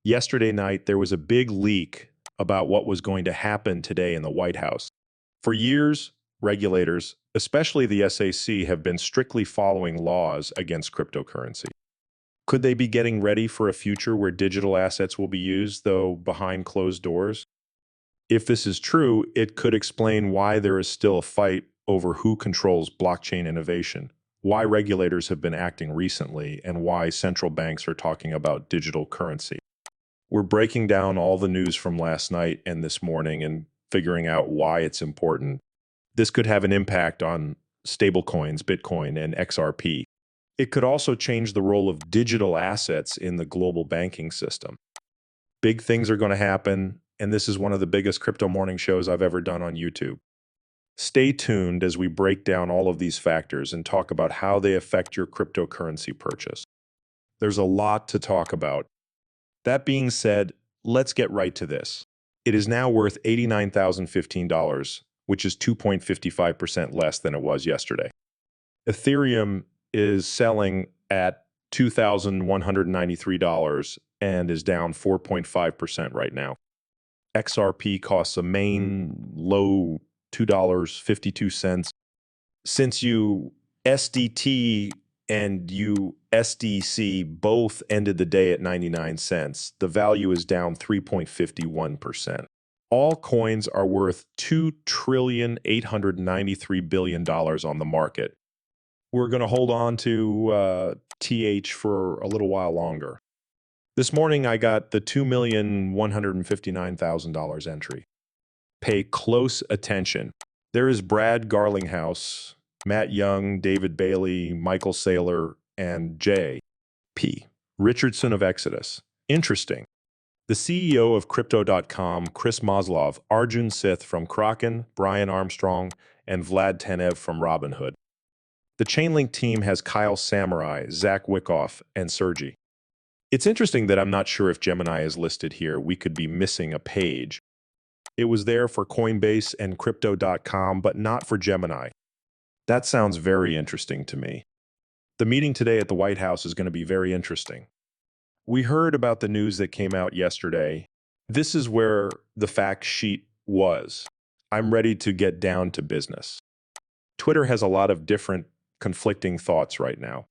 Yesterday night, there was a big leak about what was going to happen today in the White House. For years, regulators, especially the SEC, have been strictly following laws against cryptocurrency. Could they be getting ready for a future where digital assets will be used, though behind closed doors? If this is true, it could explain why there is still a fight over who controls blockchain innovation, why regulators have been acting recently, and why central banks are talking about digital currency. We're breaking down all the news from last night and this morning and figuring out why it's important. This could have an impact on stablecoins, Bitcoin, and XRP. It could also change the role of digital assets in the global banking system. Big things are going to happen, and this is one of the biggest crypto morning shows I've ever done on YouTube. Stay tuned as we break down all of these factors and talk about how they affect your cryptocurrency purchase. There's a lot to talk about. That being said, let's get right to this. It is now worth $89,015, which is 2.55% less than it was yesterday. Ethereum is selling at $2,193 and is down 4.5% right now. XRP costs a main low $2.52. Since you SDT and USDC both ended the day at 99 cents, the value is down 3.51%. All coins are worth $2,893 billion on the market. We're going to hold on to TH for a little while longer. This morning, I got the $2,159,000 entry. Pay close attention. There is Brad Garlinghouse, Matt Young, David Bailey, Michael Saylor, and J.P. Richardson of Exodus. Interesting. The CEO of Crypto.com, Chris Maslov, Arjun Sith from Kraken, Brian Armstrong, and Vlad Tenev from Robinhood. The Chainlink team has Kyle Samurai, Zach Wickoff, and Sergey. It's interesting that I'm not sure if Gemini is listed here. We could be missing a page. It was there for Coinbase and Crypto.com, but not for Gemini. That sounds very interesting to me. The meeting today at the White House is going to be very interesting. We heard about the news that came out yesterday. This is where the fact sheet was. I'm ready to get down to business. Twitter has a lot of different conflicting thoughts right now.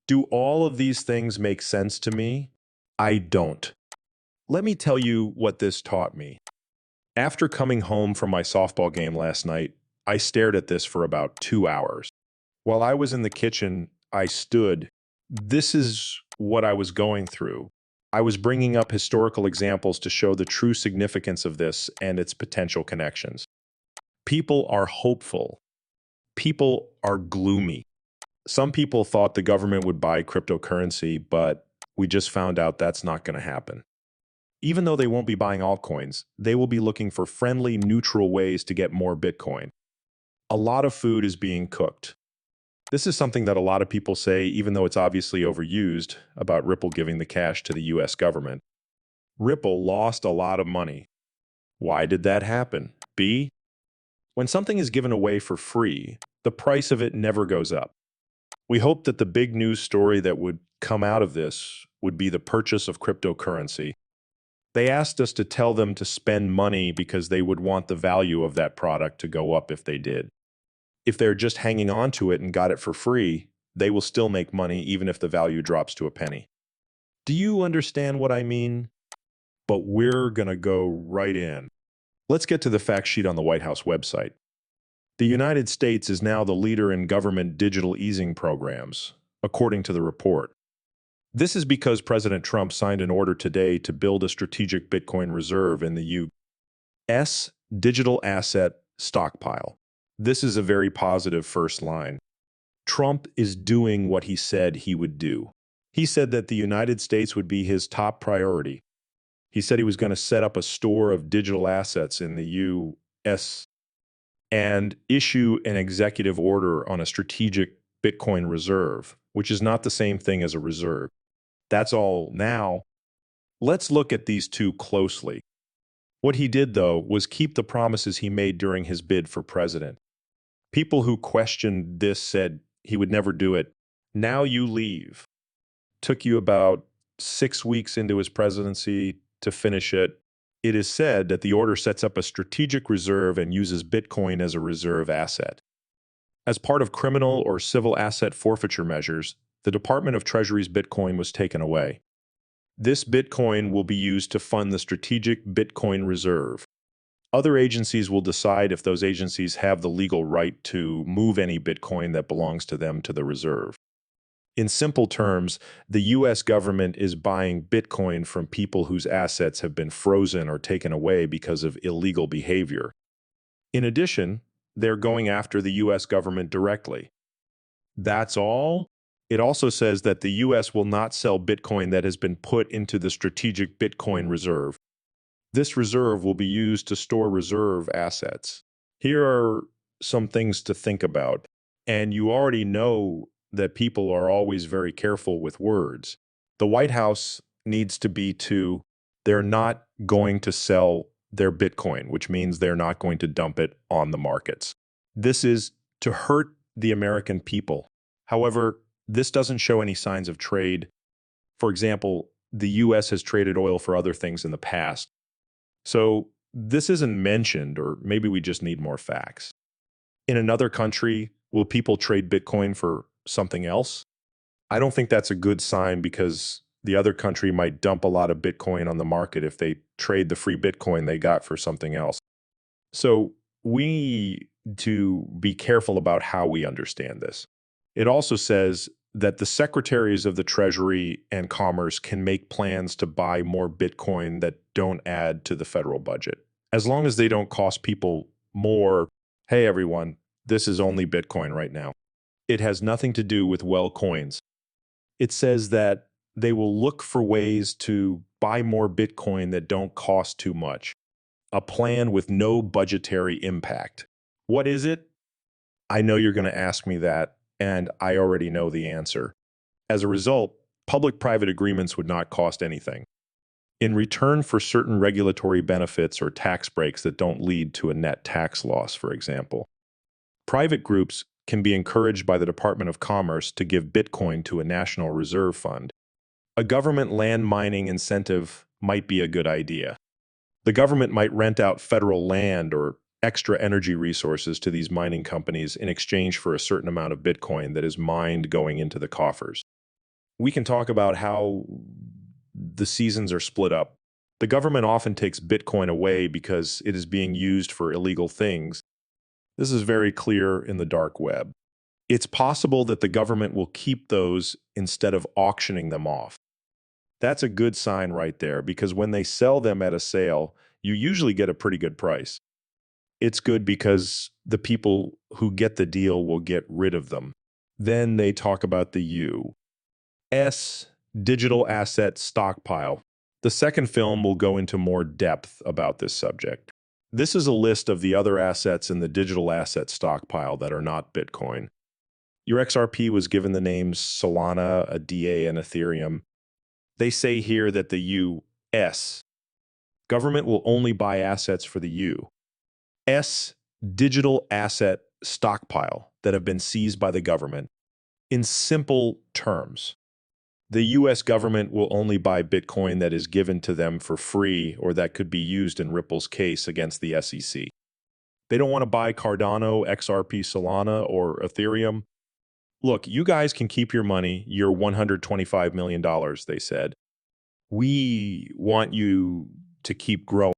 Do all of these things make sense to me? I don't. Let me tell you what this taught me. After coming home from my softball game last night, I stared at this for about 2 hours. While I was in the kitchen, I stood. This is what I was going through. I was bringing up historical examples to show the true significance of this and its potential connections. People are hopeful. People are gloomy. Some people thought the government would buy cryptocurrency, but we just found out that's not going to happen. Even though they won't be buying altcoins, they will be looking for friendly, neutral ways to get more Bitcoin. A lot of food is being cooked. This is something that a lot of people say, even though it's obviously overused, about Ripple giving the cash to the US government. Ripple lost a lot of money. Why did that happen? B, when something is given away for free, the price of it never goes up. We hope that the big news story that would come out of this would be the purchase of cryptocurrency. They asked us to tell them to spend money because they would want the value of that product to go up if they did. If they're just hanging on to it and got it for free, they will still make money even if the value drops to a penny. Do you understand what I mean? But we're going to go right in. Let's get to the fact sheet on the White House website. The United States is now the leader in government digital easing programs, according to the report. This is because President Trump signed an order today to build a strategic Bitcoin reserve in the U.S. digital asset stockpile. This is a very positive first line. Trump is doing what he said he would do. He said that the United States would be his top priority. He said he was going to set up a store of digital assets in the U.S. and issue an executive order on a strategic Bitcoin reserve, which is not the same thing as a reserve. That's all now. Let's look at these two closely. What he did, though, was keep the promises he made during his bid for president. People who questioned this said he would never do it. Now you leave. Took you about 6 weeks into his presidency to finish it. It is said that the order sets up a strategic reserve and uses Bitcoin as a reserve asset. As part of criminal or civil asset forfeiture measures, the Department of Treasury's Bitcoin was taken away. This Bitcoin will be used to fund the strategic Bitcoin reserve. Other agencies will decide if those agencies have the legal right to move any Bitcoin that belongs to them to the reserve. In simple terms, the U.S. government is buying Bitcoin from people whose assets have been frozen or taken away because of illegal behavior. In addition, they're going after the U.S. government directly. That's all? It also says that the U.S. will not sell Bitcoin that has been put into the strategic Bitcoin reserve. This reserve will be used to store reserve assets. Here are some things to think about. And you already know that people are always very careful with words. The White House needs to be they're not going to sell their Bitcoin, which means they're not going to dump it on the markets. This is to hurt the American people. However, this doesn't show any signs of trade. For example, the U.S. has traded oil for other things in the past. So this isn't mentioned, or maybe we just need more facts. In another country, will people trade Bitcoin for something else? I don't think that's a good sign because the other country might dump a lot of Bitcoin on the market if they trade the free Bitcoin they got for something else. So we need to be careful about how we understand this. It also says that the secretaries of the Treasury and Commerce can make plans to buy more Bitcoin that don't add to the federal budget. As long as they don't cost people more, hey everyone, this is only Bitcoin right now. It has nothing to do with well coins. It says that they will look for ways to buy more Bitcoin that don't cost too much. A plan with no budgetary impact. What is it? I know you're going to ask me that, and I already know the answer. As a result, public-private agreements would not cost anything. In return for certain regulatory benefits or tax breaks that don't lead to a net tax loss, for example, private groups can be encouraged by the Department of Commerce to give Bitcoin to a national reserve fund. A government land mining incentive might be a good idea. The government might rent out federal land or extra energy resources to these mining companies in exchange for a certain amount of Bitcoin that is mined going into the coffers. We can talk about how the seasons are split up. The government often takes Bitcoin away because it is being used for illegal things. This is very clear in the dark web. It's possible that the government will keep those instead of auctioning them off. That's a good sign right there, because when they sell them at a sale, you usually get a pretty good price. It's good because the people who get the deal will get rid of them. Then they talk about the U.S. digital asset stockpile. The second film will go into more depth about this subject. This is a list of the other assets in the digital asset stockpile that are not Bitcoin. Your XRP was given the names Solana, ADA, and Ethereum. They say here that the U.S. government will only buy assets for the U.S. digital asset stockpile that have been seized by the government. In simple terms, the U.S. government will only buy Bitcoin that is given to them for free or that could be used in Ripple's case against the SEC. They don't want to buy Cardano, XRP, Solana, or Ethereum. Look, you guys can keep your money, your $125 million, they said. We want you to keep growing.